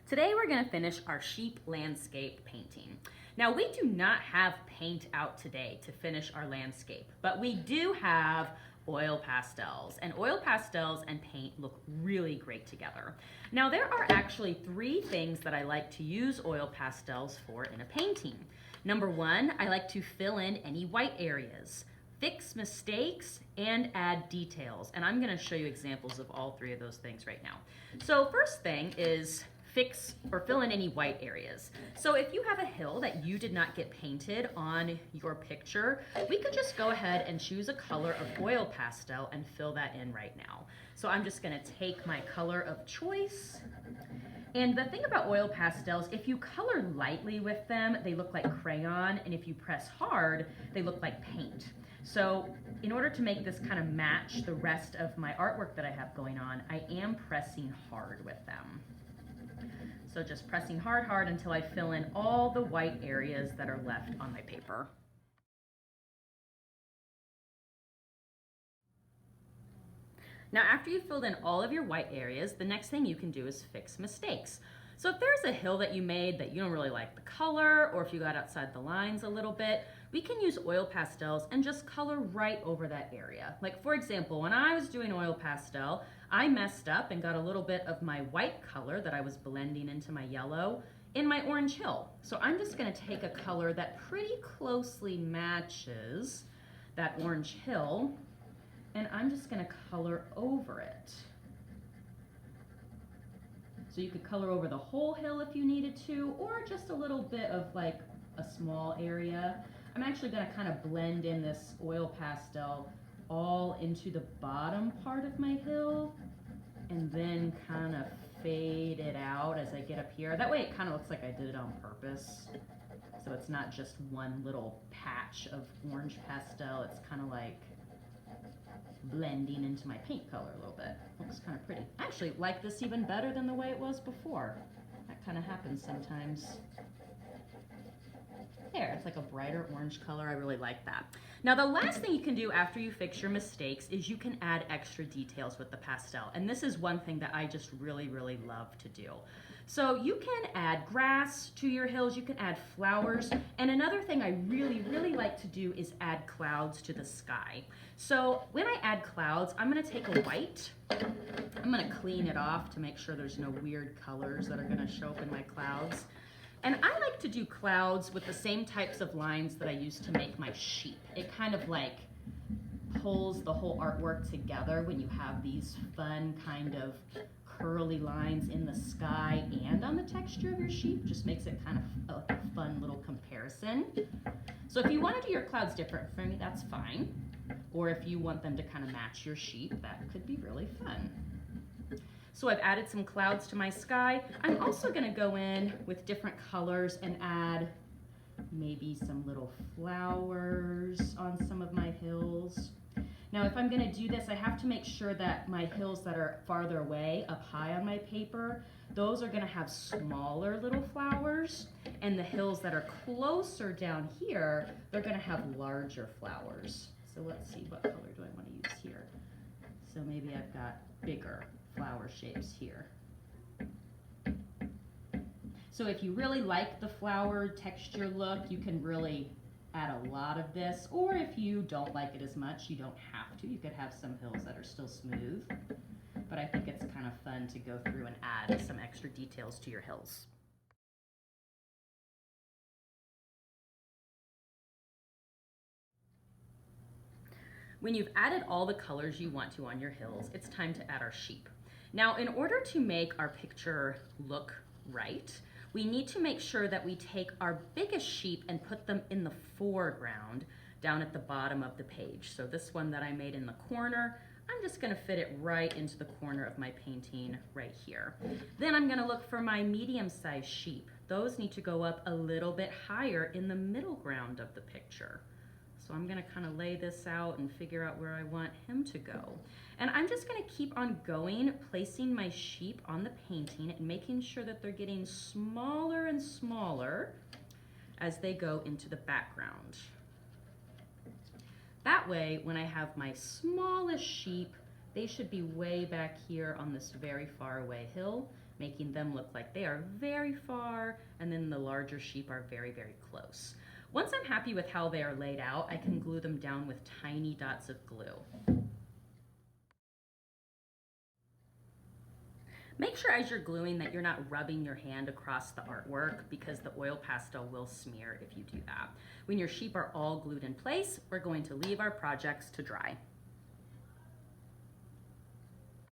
Today we're going to finish our sheep landscape painting. Now we do not have paint out today to finish our landscape, but we do have oil pastels, and oil pastels and paint look really great together. Now there are actually three things that I like to use oil pastels for in a painting. Number one, I like to fill in any white areas, fix mistakes, and add details. And I'm going to show you examples of all three of those things right now. So first thing is fix or fill in any white areas. So if you have a hill that you did not get painted on your picture, we could just go ahead and choose a color of oil pastel and fill that in right now. So I'm just going to take my color of choice. And the thing about oil pastels, if you color lightly with them, they look like crayon, and if you press hard, they look like paint. So in order to make this kind of match the rest of my artwork that I have going on, I am pressing hard with them. So just pressing hard until I fill in all the white areas that are left on my paper. Now after you've filled in all of your white areas, the next thing you can do is fix mistakes. So if there's a hill that you made that you don't really like the color, or if you got outside the lines a little bit, we can use oil pastels and just color right over that area. Like for example, when I was doing oil pastel, I messed up and got a little bit of my white color that I was blending into my yellow in my orange hill. So I'm just gonna take a color that pretty closely matches that orange hill, and I'm just gonna color over it. So you could color over the whole hill if you needed to, or just a little bit of like a small area. I'm actually gonna kind of blend in this oil pastel all into the bottom part of my hill and then kind of fade it out as I get up here. That way it kind of looks like I did it on purpose. So it's not just one little patch of orange pastel, it's kind of like blending into my paint color a little bit. Looks kind of pretty. I actually like this even better than the way it was before. That kind of happens sometimes. There, it's like a brighter orange color. I really like that. Now the last thing you can do after you fix your mistakes is you can add extra details with the pastel. And this is one thing that I just really love to do. So you can add grass to your hills, you can add flowers, and another thing I really like to do is add clouds to the sky. So when I add clouds, I'm gonna take a white, I'm gonna clean it off to make sure there's no weird colors that are gonna show up in my clouds. And I like to do clouds with the same types of lines that I use to make my sheep. It kind of like pulls the whole artwork together when you have these fun kind of curly lines in the sky and on the texture of your sheep. Just makes it kind of a fun little comparison. So if you want to do your clouds different from me, that's fine. Or if you want them to kind of match your sheep, that could be really fun. So I've added some clouds to my sky. I'm also gonna go in with different colors and add maybe some little flowers on some of my hills. Now if I'm gonna do this, I have to make sure that my hills that are farther away, up high on my paper, those are gonna have smaller little flowers, and the hills that are closer down here, they're gonna have larger flowers. So let's see, what color do I wanna use here? So maybe I've got bigger flower shapes here. So if you really like the flower texture look, you can really add a lot of this, or if you don't like it as much, you don't have to. You could have some hills that are still smooth, but I think it's kind of fun to go through and add some extra details to your hills. When you've added all the colors you want to on your hills, it's time to add our sheep. Now, in order to make our picture look right, we need to make sure that we take our biggest sheep and put them in the foreground down at the bottom of the page. So this one that I made in the corner, I'm just gonna fit it right into the corner of my painting right here. Then I'm gonna look for my medium-sized sheep. Those need to go up a little bit higher in the middle ground of the picture. So I'm gonna kind of lay this out and figure out where I want him to go. And I'm just gonna keep on going, placing my sheep on the painting and making sure that they're getting smaller and smaller as they go into the background. That way, when I have my smallest sheep, they should be way back here on this very far away hill. making them look like they are very far, and then the larger sheep are very, very close. Once I'm happy with how they are laid out, I can glue them down with tiny dots of glue. Make sure as you're gluing that you're not rubbing your hand across the artwork because the oil pastel will smear if you do that. When your sheep are all glued in place, we're going to leave our projects to dry.